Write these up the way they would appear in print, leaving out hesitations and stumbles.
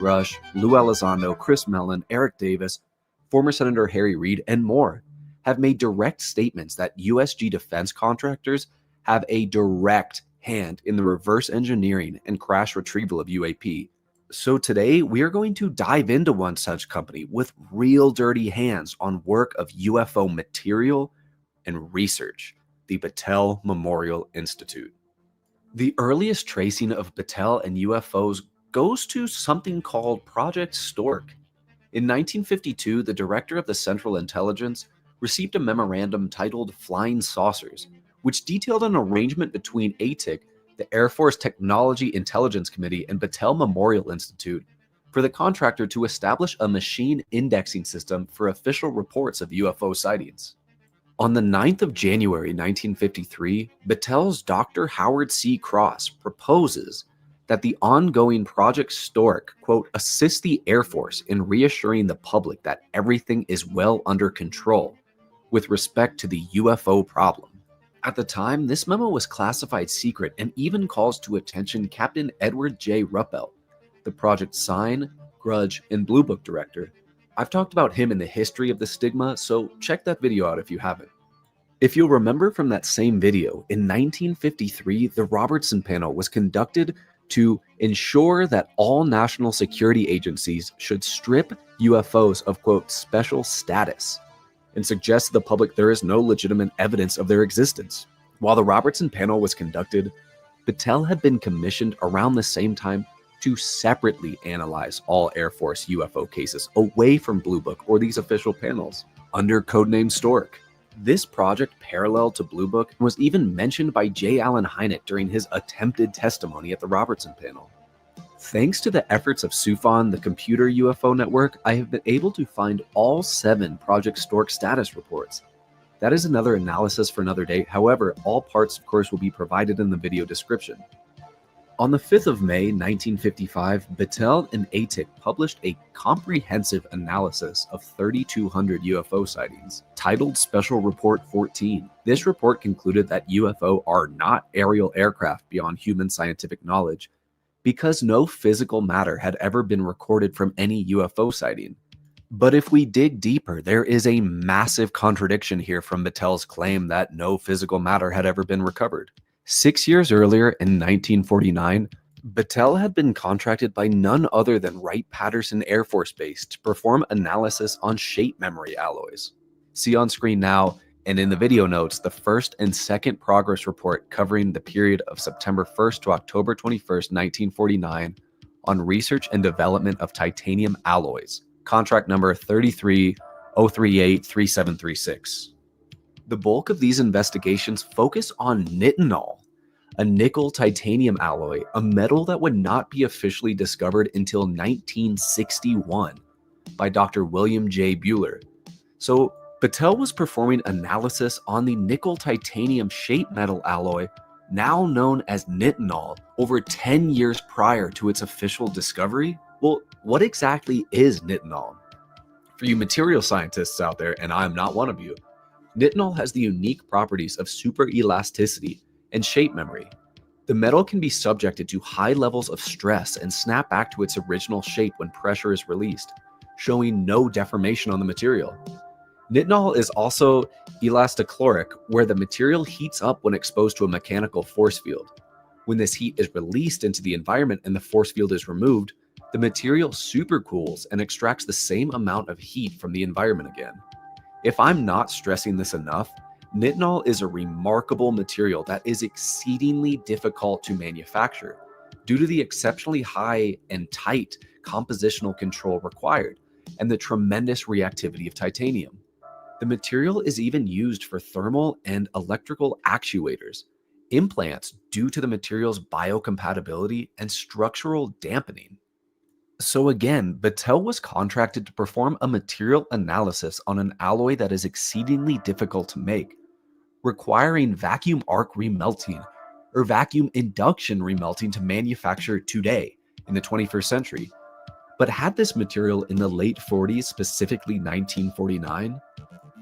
Rush, Lou Elizondo, Chris Mellon, Eric Davis, former Senator Harry Reid, and more have made direct statements that USG defense contractors have a direct hand in the reverse engineering and crash retrieval of UAP. So today, we are going to dive into one such company with real dirty hands on work of UFO material and research, the Battelle Memorial Institute. The earliest tracing of Battelle and UFOs goes to something called Project Stork. In 1952, the director of the Central Intelligence received a memorandum titled Flying Saucers, which detailed an arrangement between ATIC, the Air Force Technology Intelligence Committee, and Battelle Memorial Institute for the contractor to establish a machine indexing system for official reports of UFO sightings. On the 9th of January 1953, Battelle's Dr. Howard C. Cross proposes that the ongoing Project Stork, quote, assist the Air Force in reassuring the public that everything is well under control with respect to the UFO problem. At the time, this memo was classified secret and even calls to attention Captain Edward J. Ruppelt, the project's Sign, Grudge, and Blue Book director. I've talked about him in the history of the stigma, so check that video out if you haven't. If you'll remember from that same video, in 1953, the Robertson panel was conducted to ensure that all national security agencies should strip UFOs of, quote, special status and suggest to the public there is no legitimate evidence of their existence. While the Robertson panel was conducted, Battelle had been commissioned around the same time to separately analyze all Air Force UFO cases away from Blue Book or these official panels under codename Stork. This project, parallel to Blue Book, was even mentioned by J. Allen Hynek during his attempted testimony at the Robertson panel. Thanks to the efforts of SUFON, the computer UFO network, I have been able to find all 7 Project Stork status reports. That is another analysis for another day. However, all parts, of course, will be provided in the video description. On the 5th of May, 1955, Battelle and ATIC published a comprehensive analysis of 3,200 UFO sightings, titled Special Report 14. This report concluded that UFO are not aerial aircraft beyond human scientific knowledge, because no physical matter had ever been recorded from any UFO sighting. But if we dig deeper, there is a massive contradiction here from Battelle's claim that no physical matter had ever been recovered. 6 years earlier, in 1949, Battelle had been contracted by none other than Wright-Patterson Air Force Base to perform analysis on shape memory alloys. See on screen now, and in the video notes, the first and second progress report covering the period of September 1st to October 21st, 1949, on research and development of titanium alloys, contract number 33-038-3736. The bulk of these investigations focus on nitol, a nickel titanium alloy, a metal that would not be officially discovered until 1961 by Dr. William J. Buehler. So Battelle was performing analysis on the nickel titanium shape metal alloy, now known as nitol, over 10 years prior to its official discovery. Well, what exactly is nitol? For you material scientists out there, and I'm not one of you, nitol has the unique properties of superelasticity and shape memory. The metal can be subjected to high levels of stress and snap back to its original shape when pressure is released, showing no deformation on the material. Nitol is also elastochloric, where the material heats up when exposed to a mechanical force field. When this heat is released into the environment and the force field is removed, the material supercools and extracts the same amount of heat from the environment again. If I'm not stressing this enough, nitol is a remarkable material that is exceedingly difficult to manufacture due to the exceptionally high and tight compositional control required and the tremendous reactivity of titanium. The material is even used for thermal and electrical actuators, implants due to the material's biocompatibility and structural dampening. So again, Battelle was contracted to perform a material analysis on an alloy that is exceedingly difficult to make, requiring vacuum arc remelting or vacuum induction remelting to manufacture today in the 21st century, but had this material in the late 40s, specifically 1949.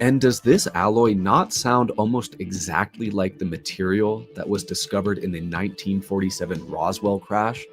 And does this alloy not sound almost exactly like the material that was discovered in the 1947 Roswell crash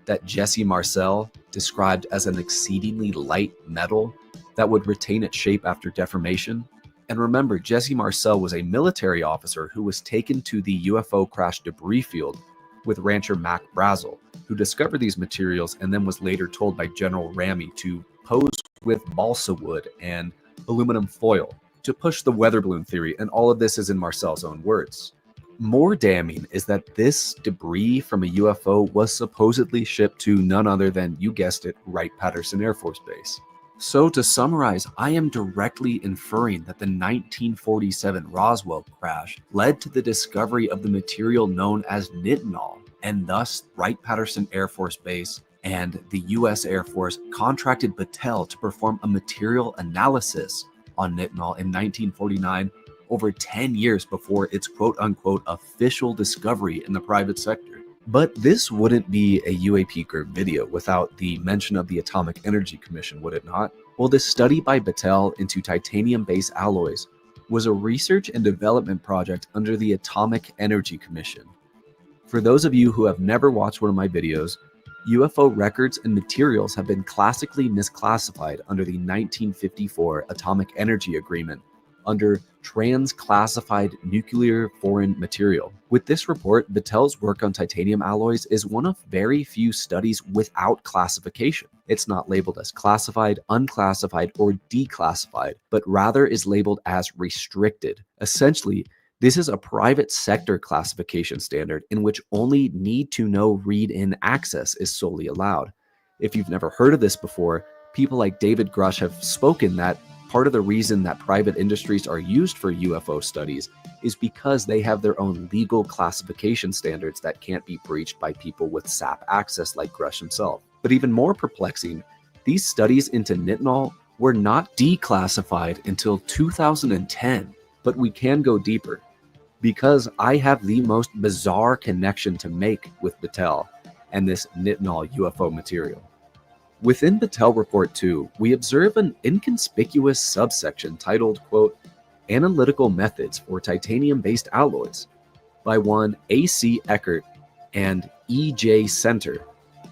that Jesse Marcel described as an exceedingly light metal that would retain its shape after deformation. And remember, Jesse Marcel was a military officer who was taken to the UFO crash debris field with rancher Mac Brazel, who discovered these materials and then was later told by General Ramey to pose with balsa wood and aluminum foil to push the weather balloon theory, and all of this is in Marcel's own words. More damning is that this debris from a UFO was supposedly shipped to none other than, you guessed it, Wright-Patterson Air Force Base. So to summarize, I am directly inferring that the 1947 Roswell crash led to the discovery of the material known as nitol, and thus Wright-Patterson Air Force Base and the US Air Force contracted Battelle to perform a material analysis on nitol in 1949, over 10 years before its quote-unquote official discovery in the private sector. But this wouldn't be a UAP Group video without the mention of the Atomic Energy Commission, would it not? Well, this study by Battelle into titanium-based alloys was a research and development project under the Atomic Energy Commission. For those of you who have never watched one of my videos, UFO records and materials have been classically misclassified under the 1954 Atomic Energy Agreement under Transclassified Nuclear Foreign Material. With this report, Battelle's work on titanium alloys is one of very few studies without classification. It's not labeled as classified, unclassified, or declassified, but rather is labeled as restricted. Essentially, this is a private sector classification standard in which only need-to-know read-in access is solely allowed. If you've never heard of this before, people like David Grush have spoken that part of the reason that private industries are used for UFO studies is because they have their own legal classification standards that can't be breached by people with SAP access like Grush himself. But even more perplexing, these studies into nitol were not declassified until 2010. But we can go deeper, because I have the most bizarre connection to make with Battelle and this nitol UFO material. Within Battelle Report 2, we observe an inconspicuous subsection titled, quote, Analytical Methods for Titanium-Based Alloys by one A.C. Eckert and E.J. Center,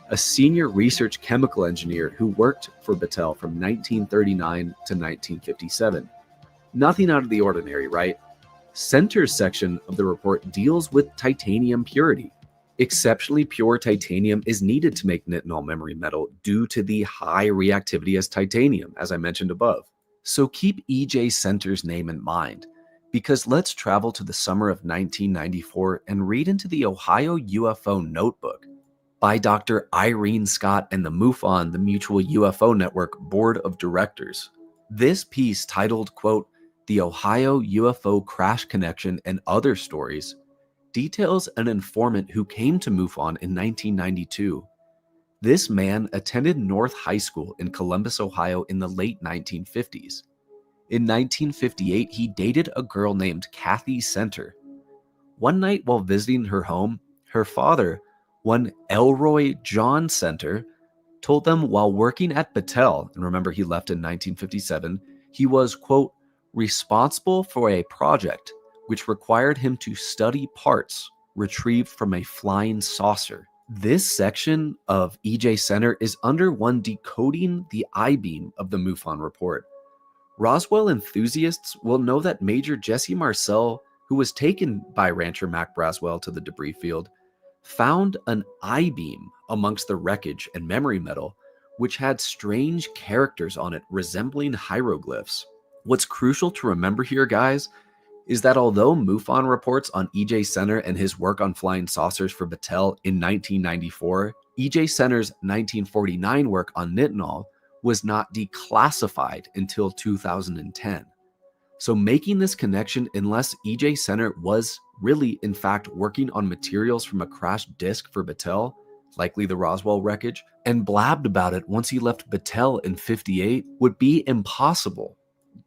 a senior research chemical engineer who worked for Battelle from 1939 to 1957. Nothing out of the ordinary, right? Center's section of the report deals with titanium purity. Exceptionally pure titanium is needed to make nitol memory metal due to the high reactivity as titanium, as I mentioned above. So keep E.J. Center's name in mind, because let's travel to the summer of 1994 and read into the Ohio UFO Notebook by Dr. Irene Scott and the MUFON, the Mutual UFO Network Board of Directors. This piece, titled, quote, The Ohio UFO Crash Connection and Other Stories, details an informant who came to MUFON in 1992. This man attended North High School in Columbus, Ohio in the late 1950s. In 1958, he dated a girl named Kathy Center. One night while visiting her home, her father, one Elroy John Center, told them while working at Battelle, and remember he left in 1957, he was, quote, responsible for a project which required him to study parts retrieved from a flying saucer. This section of E.J. Center is under one decoding the I-beam of the MUFON report. Roswell enthusiasts will know that Major Jesse Marcel, who was taken by rancher Mac Braswell to the debris field, found an I-beam amongst the wreckage and memory metal, which had strange characters on it resembling hieroglyphs. What's crucial to remember here, guys, is that although MUFON reports on E.J. Center and his work on flying saucers for Battelle in 1994, E.J. Center's 1949 work on nitol was not declassified until 2010. So making this connection, unless E.J. Center was really, in fact, working on materials from a crashed disk for Battelle, likely the Roswell wreckage, and blabbed about it once he left Battelle in '58, would be impossible.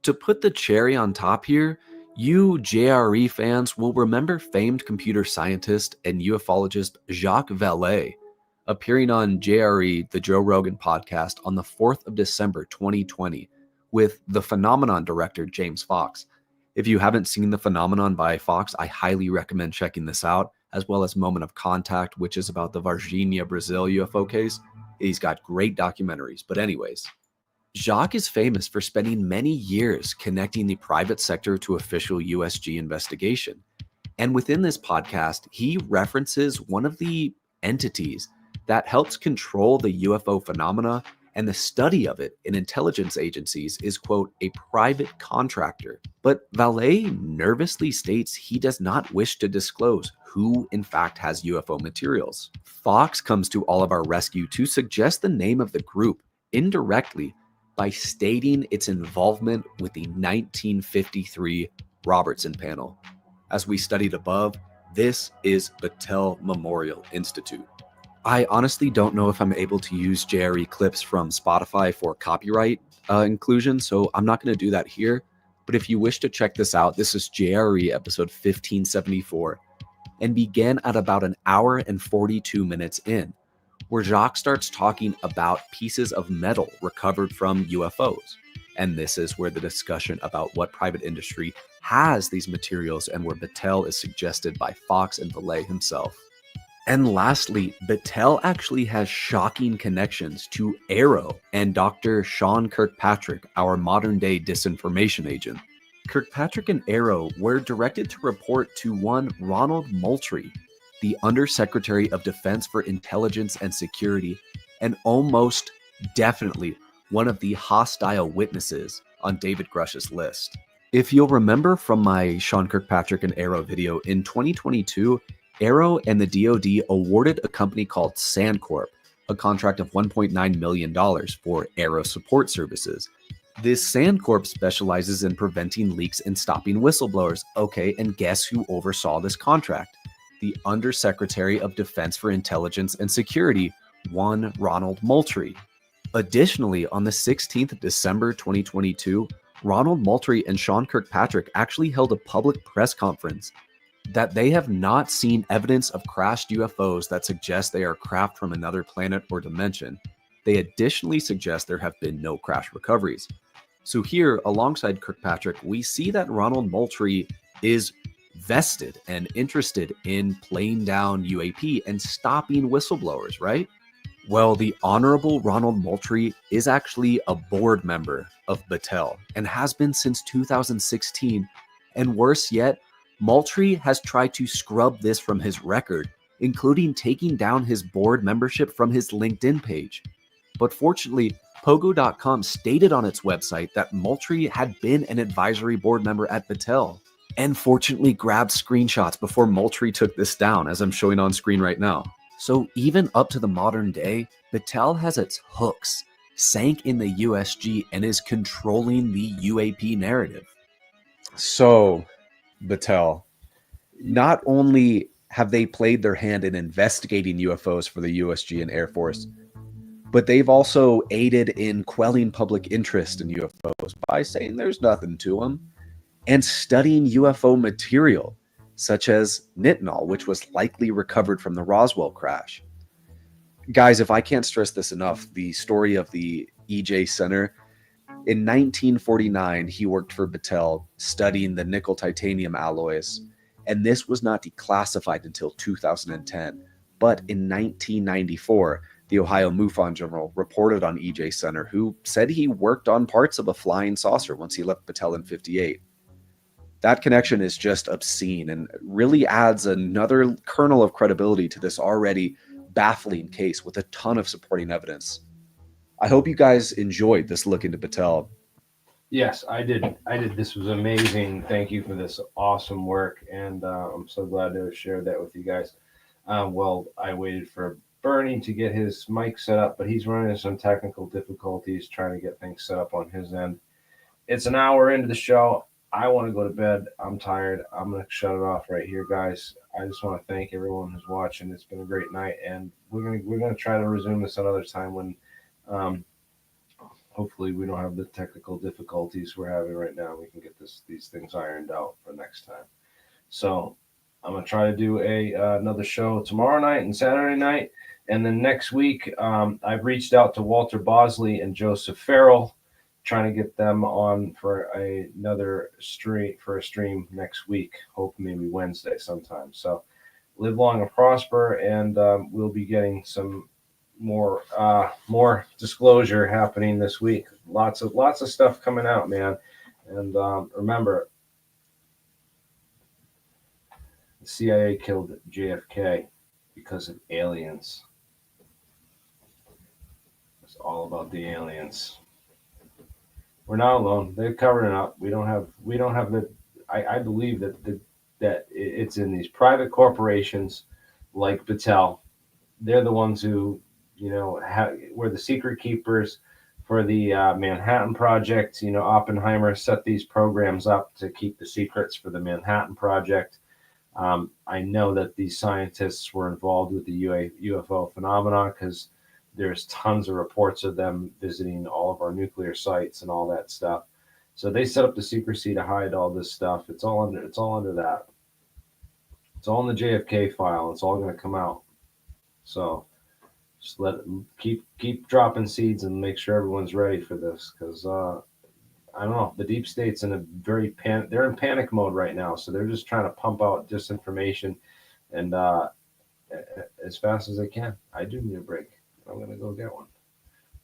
To put the cherry on top here, you JRE fans will remember famed computer scientist and ufologist Jacques Vallée appearing on JRE, the Joe Rogan podcast, on the 4th of December 2020 with The Phenomenon director James Fox. If you haven't seen The Phenomenon by Fox, I highly recommend checking this out, as well as Moment of Contact, which is about the Varginha, Brazil UFO case. He's got great documentaries. But anyways, Jacques is famous for spending many years connecting the private sector to official USG investigation. And within this podcast, he references one of the entities that helps control the UFO phenomena, and the study of it in intelligence agencies is, quote, a private contractor. But Vallée nervously states he does not wish to disclose who in fact has UFO materials. Fox comes to all of our rescue to suggest the name of the group indirectly by stating its involvement with the 1953 Robertson panel. As we studied above, this is Battelle Memorial Institute. I honestly don't know if I'm able to use JRE clips from Spotify for copyright inclusion, so I'm not going to do that here. But if you wish to check this out, this is JRE episode 1574, and began at about an hour and 42 minutes in, where Jacques starts talking about pieces of metal recovered from UFOs. And this is where the discussion about what private industry has these materials and where Battelle is suggested by Fox and Vallée himself. And lastly, Battelle actually has shocking connections to AARO and Dr. Sean Kirkpatrick, our modern-day disinformation agent. Kirkpatrick and AARO were directed to report to one Ronald Mtry, the Undersecretary of Defense for Intelligence and Security, and almost definitely one of the hostile witnesses on David Grush's list. If you'll remember from my Sean Kirkpatrick and AARO video, in 2022, AARO and the DoD awarded a company called Sandcorp a contract of $1.9 million for AARO support services. This Sandcorp specializes in preventing leaks and stopping whistleblowers. Okay, and guess who oversaw this contract? The Undersecretary of Defense for Intelligence and Security, one Ronald Mtry. Additionally, on the 16th of December 2022, Ronald Mtry and Sean Kirkpatrick actually held a public press conference that they have not seen evidence of crashed UFOs that suggest they are craft from another planet or dimension. They additionally suggest there have been no crash recoveries. So here, alongside Kirkpatrick, we see that Ronald Mtry is vested and interested in playing down UAP and stopping whistleblowers, right? Well, the Honorable Ronald Mtry is actually a board member of Battelle and has been since 2016. And worse yet, Mtry has tried to scrub this from his record, including taking down his board membership from his LinkedIn page. But fortunately, Pogo.com stated on its website that Mtry had been an advisory board member at Battelle, and fortunately grabbed screenshots before Mtry took this down, as I'm showing on screen right now. So even up to the modern day, Battelle has its hooks sank in the USG and is controlling the UAP narrative. So, Battelle, not only have they played their hand in investigating UFOs for the USG and Air Force, but they've also aided in quelling public interest in UFOs by saying there's nothing to them and studying UFO material, such as nitol, which was likely recovered from the Roswell crash. Guys, if I can't stress this enough, the story of the EJ Center, in 1949, he worked for Battelle studying the nickel titanium alloys, and this was not declassified until 2010. But in 1994, the Ohio MUFON Journal reported on EJ Center, who said he worked on parts of a flying saucer once he left Battelle in 58. That connection is just obscene and really adds another kernel of credibility to this already baffling case with a ton of supporting evidence. I hope you guys enjoyed this look into Battelle. Yes, I did. This was amazing. Thank you for this awesome work, and I'm so glad to share that with you guys. Well, I waited for Bernie to get his mic set up, but he's running into some technical difficulties trying to get things set up on his end. It's an hour into the show. I want to go to bed. I'm tired. I'm going to shut it off right here, guys. I just want to thank everyone who's watching. It's been a great night, and we're going to try to resume this another time when hopefully we don't have the technical difficulties we're having right now. We can get these things ironed out for next time. So I'm going to try to do another show tomorrow night and Saturday night. And then next week, I've reached out to Walter Bosley and Joseph Farrell, trying to get them on for another stream next week. Hope maybe Wednesday sometime. So live long and prosper, and we'll be getting some more disclosure happening this week. Lots of stuff coming out, man. And remember, the CIA killed JFK because of aliens. It's all about the aliens. We're not alone. They're covering it up. We don't have the. I believe that it's in these private corporations like Battelle. They're the ones who, were the secret keepers for the Manhattan Project. Oppenheimer set these programs up to keep the secrets for the Manhattan Project. I know that these scientists were involved with the UFO phenomenon because there's tons of reports of them visiting all of our nuclear sites and all that stuff. So they set up the secrecy to hide all this stuff. It's all under that. It's all in the JFK file. It's all going to come out. So just keep dropping seeds and make sure everyone's ready for this, because I don't know, the deep state's in a they're in panic mode right now, so they're just trying to pump out disinformation and as fast as they can. I do need a break. I'm gonna go get one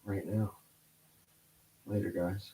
right now. Later, guys.